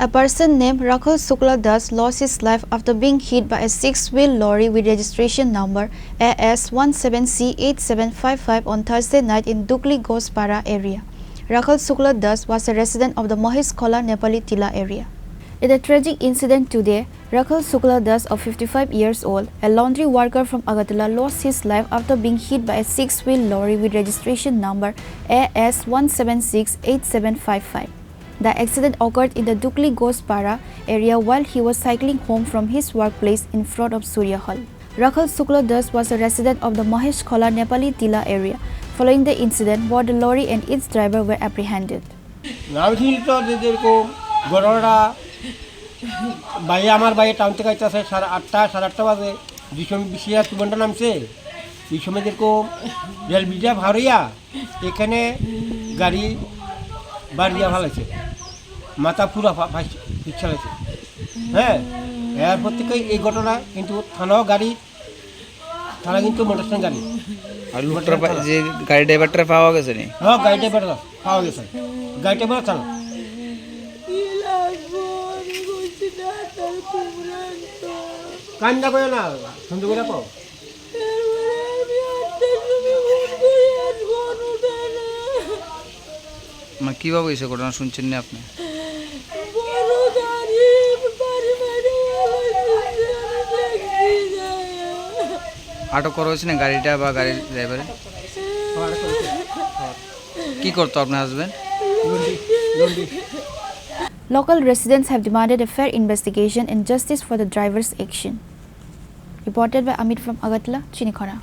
A person named Rakhul Shukla Das lost his life after being hit by a six-wheel lorry with registration number AS17C8755 on Thursday night in Dukli Gospara area. Rakhul Shukla Das was a resident of the Mahesh Khola Nepali Tila area. In a tragic incident today, Rakhul Shukla Das, of 55 years old, a laundry worker from Agartala, lost his life after being hit by a six-wheel lorry with registration number AS1768755. The accident occurred in the Dukli Gospara area while he was cycling home from his workplace in front of Surya Hall. Rakhul Shukla Das was a resident of the Mahesh Khola Nepali Tila area. Following the incident, both the lorry and its driver were apprehended. ভাই আমার ভাই town থেকে আইতেছে 8:30 বাজে যে সময় বিশিয়া সুবন্ডা নামছে এই সময় যেরকম রেল ব্রিজে ভারিয়া এখানে গাড়ি বাড়িয়া ভালাইছে মাথা পুরা পিছালাইছে হ্যাঁ এরপর থেকে এই ঘটনা কিন্তু থানা কিন্তু মোটরসাইকেল গাড়ি আর লোকটা যে গাড়ি ড্রাইভারটা পাওয়া গেছে নি হ্যাঁ গাড়ি ড্রাইভার পাওয়া গেছে গাড়ি ড্রাইভার চালা কান্দা কই না সুন্দর করে কও মানে কিভাবে হয়েছে ঘটনা শুনছেন না আপনি আটক করা হয়েছে না গাড়িটা বা গাড়ির ড্রাইভারে কি করতো আপনার husband Local residents have demanded a fair investigation and justice for the driver's action. Reported by Amit from Agartala, Chinikhara.